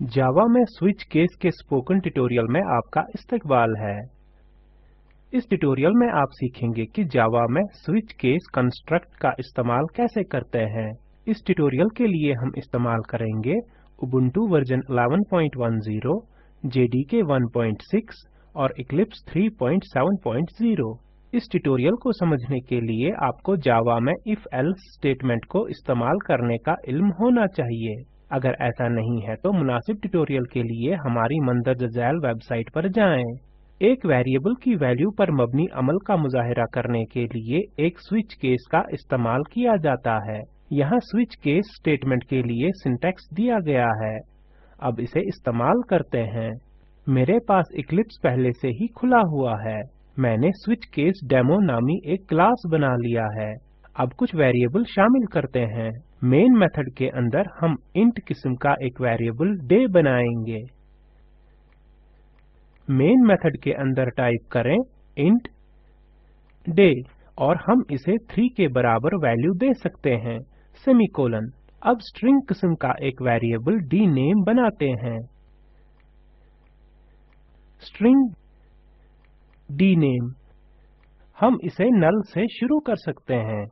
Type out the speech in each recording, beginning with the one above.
जावा में switch case के spoken tutorial में आपका इस्तकबाल है। इस ट्यूटोरियल में आप सीखेंगे कि जावा में स्विच केस कंस्ट्रक्ट का इस्तेमाल कैसे करते हैं। इस ट्यूटोरियल के लिए हम इस्तेमाल करेंगे उबुंटू वर्जन 11.10, जेडीके 1.6 और इक्लिप्स 3.7.0। इस ट्यूटोरियल को समझने के लिए आपको जावा में इफ एल्स स्टेटमेंट को इस्तेमाल करने का इल्म होना चाहिए। अगर ऐसा नहीं है तो मुनासिब ट्यूटोरियल के लिए हमारी मंदरजा झैल वेबसाइट पर जाएं। एक वेरिएबल की वैल्यू पर मबनी अमल का मुजाहिरा करने के लिए एक स्विच केस का इस्तेमाल किया जाता है। यहाँ स्विच केस स्टेटमेंट के लिए सिंटैक्स दिया गया है। अब इसे इस्तेमाल करते हैं। मेरे पास इक्लिप्स पहले से ही खुला हुआ है। मैंने स्विच केस डेमो नामी एक क्लास बना लिया है। अब कुछ वेरिएबल शामिल करते हैं। मेन मेथड के अंदर हम इंट किस्म का एक वेरिएबल डे बनाएंगे। मेन मेथड के अंदर टाइप करें इंट डे और हम इसे 3 के बराबर वैल्यू दे सकते हैं, सेमीकोलन। अब स्ट्रिंग किस्म का एक वेरिएबल डीनेम बनाते हैं। स्ट्रिंग डीनेम हम इसे नल से शुरू कर सकते हैं।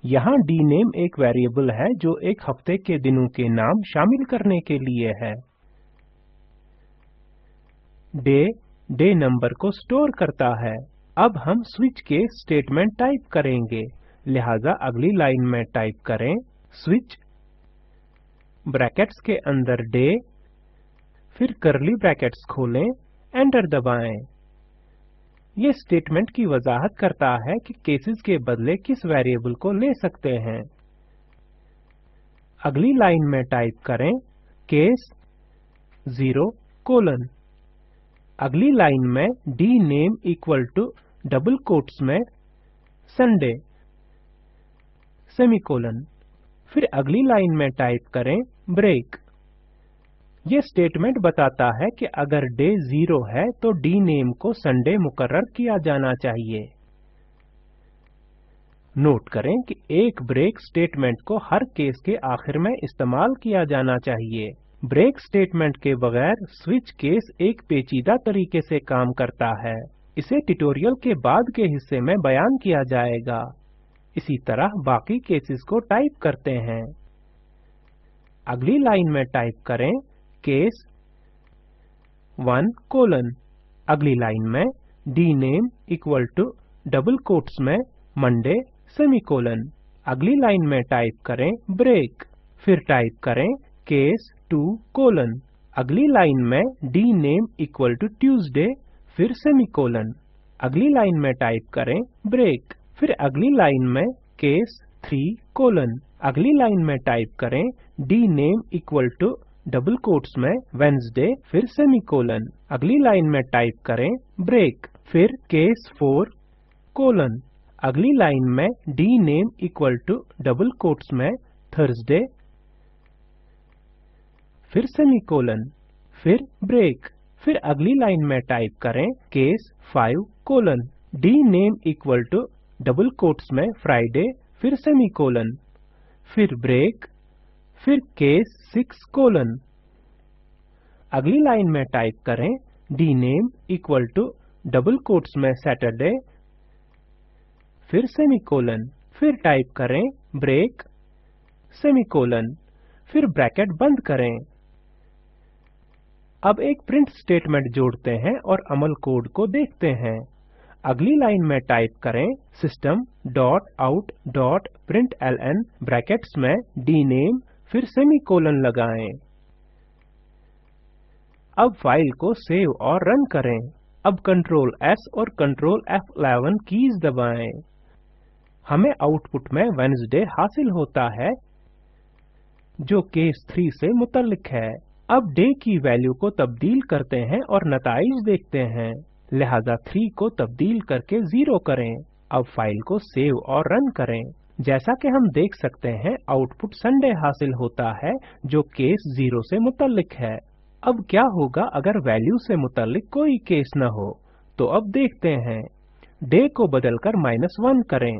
यहाँ डीनेम एक वेरिएबल है जो एक हफ्ते के दिनों के नाम शामिल करने के लिए है। डे नंबर को स्टोर करता है। अब हम स्विच केस स्टेटमेंट टाइप करेंगे, लिहाजा अगली लाइन में टाइप करें स्विच ब्रैकेट्स के अंदर डे, फिर कर्ली ब्रैकेट्स खोलें, एंटर दबाएं। ये स्टेटमेंट की वजाहत करता है कि केसेस के बदले किस वेरिएबल को ले सकते हैं। अगली लाइन में टाइप करें केस 0 कोलन। अगली लाइन में dname equal to double quotes में संडे सेमीकोलन। फिर अगली लाइन में टाइप करें ब्रेक। ये स्टेटमेंट बताता है कि अगर डे 0 है तो डीनेम को संडे मुकर्रर किया जाना चाहिए। नोट करें कि एक ब्रेक स्टेटमेंट को हर केस के आखिर में इस्तेमाल किया जाना चाहिए। ब्रेक स्टेटमेंट के बगैर स्विच केस एक पेचीदा तरीके से काम करता है। इसे ट्यूटोरियल के बाद के हिस्से में बयान किया जाएगा। इसी तरह बाकी केसेस को टाइप करते हैं। अगली लाइन में टाइप करें केस 1 कोलन। अगली लाइन में dname equal to double quotes में मंडे सेमीकोलन। अगली लाइन में टाइप करें ब्रेक, फिर टाइप करें केस 2 कोलन। अगली लाइन में डीनेम इक्वल टू ट्यूसडे, फिर सेमीकोलन। अगली लाइन में टाइप करें ब्रेक, फिर अगली लाइन में केस 3 कोलन। अगली लाइन में टाइप करें dname equal to double quotes में वेंसडे, फिर सेमीकोलन। अगली लाइन में टाइप करें ब्रेक, फिर केस 4 कोलन। अगली लाइन में dname equal to double quotes में थर्सडे, फिर सेमीकोलन, फिर ब्रेक। फिर अगली लाइन में टाइप करें case 5 colon. Dname equal to double quotes में फ्राइडे, फिर सेमीकोलन, फिर ब्रेक, फिर केस 6 कोलन। अगली लाइन में टाइप करें dname equal to double quotes में सैटरडे, फिर सेमीकोलन, फिर टाइप करें ब्रेक सेमीकोलन, फिर ब्रैकेट बंद करें। अब एक प्रिंट स्टेटमेंट जोड़ते हैं और अमल कोड को देखते हैं। अगली लाइन में टाइप करें system dot out dot println brackets में डीनेम, फिर सेमीकोलन लगाएं। अब फाइल को सेव और रन करें। अब कंट्रोल S और कंट्रोल F11 कीज दबाएं। हमें आउटपुट में वेडनेसडे हासिल होता है जो केस 3 से मुतल्लिक है। अब डे की वैल्यू को तब्दील करते हैं और नताइज देखते हैं, लिहाजा 3 को तब्दील करके 0 करें। अब फाइल को सेव और रन करें। जैसा कि हम देख सकते हैं आउटपुट संडे हासिल होता है जो केस 0 से मुतल्लिक है। अब क्या होगा अगर वैल्यू से मुतल्लिक कोई केस न हो? तो अब देखते हैं। डे को बदलकर -1 करें।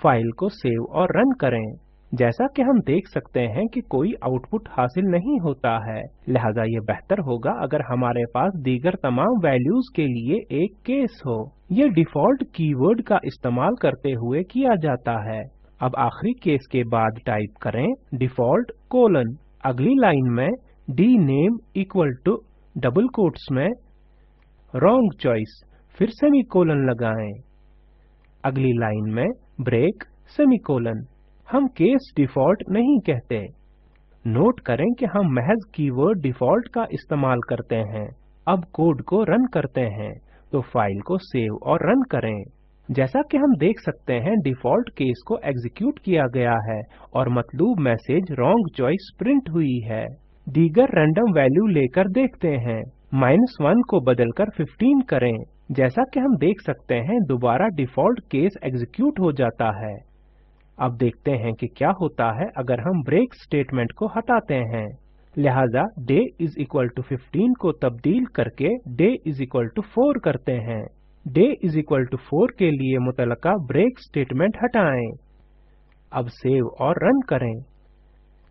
फाइल को सेव और रन करें। जैसा कि हम देख सकते हैं कि कोई आउटपुट हासिल नहीं होता है, लिहाजा ये बेहतर होगा अगर हमारे पास दीगर तमाम वैल्यूज के लिए एक केस हो। ये डिफॉल्ट कीवर्ड का इस्तेमाल करते हुए किया जाता है। अब आखिरी केस के बाद टाइप करें डिफॉल्ट कोलन। अगली लाइन में dname equal to double quotes में रॉन्ग चॉइस, फिर सेमीकोलन लगाएं। अगली लाइन में ब्रेक सेमीकोलन। हम केस डिफॉल्ट नहीं कहते। नोट करें कि हम महज कीवर्ड डिफॉल्ट का इस्तेमाल करते हैं। अब कोड को रन करते हैं, तो फाइल को सेव और रन करें। जैसा कि हम देख सकते हैं डिफॉल्ट केस को एग्जीक्यूट किया गया है और मतलूब मैसेज रॉन्ग चॉइस प्रिंट हुई है। दीगर रैंडम वैल्यू लेकर देखते हैं। -1 को बदलकर 15 करें। जैसा कि हम देख सकते हैं दोबारा डिफॉल्ट केस एग्जीक्यूट हो जाता है। अब देखते हैं कि क्या होता है अगर हम ब्रेक स्टेटमेंट को हटाते हैं। लिहाजा डे इज इक्वल टू 15 को तब्दील करके डे इज इक्वल टू 4 करते हैं। डे इज इक्वल टू 4 के लिए मुतलका ब्रेक स्टेटमेंट हटाएं। अब सेव और रन करें।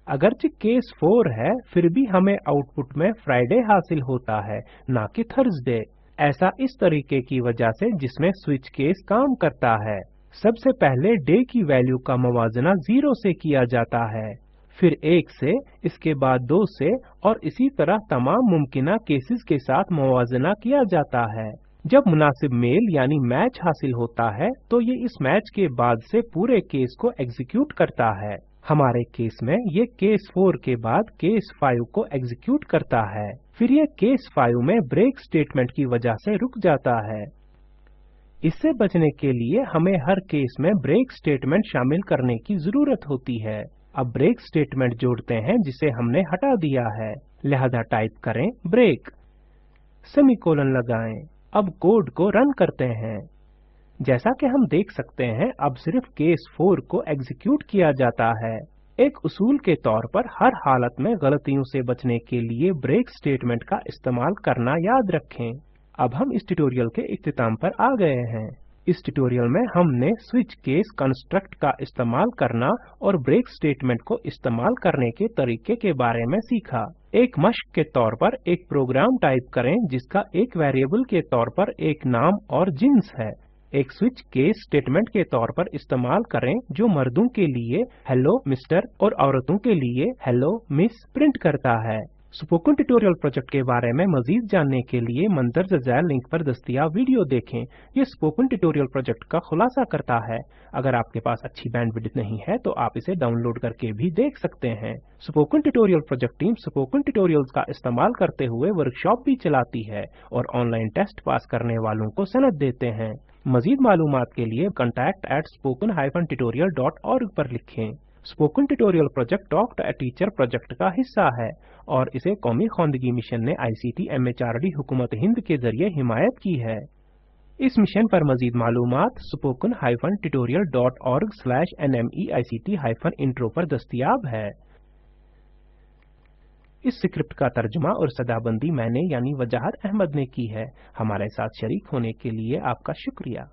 अगरचे केस 4 है, फिर भी हमें आउटपुट में फ्राइडे हासिल होता है, ना कि थर्सडे। ऐसा इस तरीके की वजह से जिसमें स्विच केस काम करता है। सबसे पहले डे की वैल्यू का मवाजना 0 से किया जाता है, फिर 1 से, इसके बाद 2 से और इसी तरह तमाम मुमकिना केसेस के साथ मवाजना किया जाता है। जब मुनासिब मेल यानी मैच हासिल होता है तो ये इस मैच के बाद से पूरे केस को एग्जीक्यूट करता है। हमारे केस में ये केस 4 के बाद केस 5 को एग्जीक्यूट करता है, फिर ये केस 5 में ब्रेक स्टेटमेंट की वजह से रुक जाता है। इससे बचने के लिए हमें हर केस में ब्रेक स्टेटमेंट शामिल करने की जरूरत होती है। अब ब्रेक स्टेटमेंट जोड़ते हैं जिसे हमने हटा दिया है। लिहाजा टाइप करें ब्रेक, सेमीकोलन लगाएं। अब कोड को रन करते हैं। जैसा कि हम देख सकते हैं अब सिर्फ केस 4 को एग्जीक्यूट किया जाता है। एक उसूल के तौर पर हर हालत में गलतियों से बचने के लिए ब्रेक स्टेटमेंट का इस्तेमाल करना याद रखें। अब हम इस ट्यूटोरियल के इख्तिताम पर आ गए हैं। इस ट्यूटोरियल में हमने स्विच केस कंस्ट्रक्ट का इस्तेमाल करना और ब्रेक स्टेटमेंट को इस्तेमाल करने के तरीके के बारे में सीखा। एक मश्क के तौर पर एक प्रोग्राम टाइप करें जिसका एक वेरिएबल के तौर पर एक नाम और जिन्स है। एक स्विच केस स्टेटमेंट के तौर पर इस्तेमाल करें जो मर्दों के लिए हेलो मिस्टर और औरतों के लिए हेलो मिस प्रिंट करता है। स्पोकन ट्यूटोरियल प्रोजेक्ट के बारे में मजीद जानने के लिए मंदरजा झैल लिंक पर दस्तयाब वीडियो देखें। ये स्पोकन ट्यूटोरियल प्रोजेक्ट का खुलासा करता है। अगर आपके पास अच्छी बैंडविड्थ नहीं है तो आप इसे डाउनलोड करके भी देख सकते हैं। Spoken tutorial project team spoken tutorials का इस्तेमाल करते हुए वर्कशॉप भी चलाती है और ऑनलाइन टेस्ट पास करने वालों को सनद देते हैं। मजीद मालूमात के लिए contact@spoken-tutorial.org पर लिखें। Spoken tutorial project talk to a teacher project का हिस्सा है और इसे कौमी खवानदगी मिशन ने ICT MHRD हुकूमत हिंद के जरिए हिमायत की है। इस मिशन पर मजीद मालूमात spoken-tutorial.org/nmeict-intro पर दस्तयाब है। इस स्क्रिप्ट का तर्जुमा और सदाबंदी मैंने यानी वजाहत अहमद ने की है। हमारे साथ शरीक होने के लिए आपका शुक्रिया।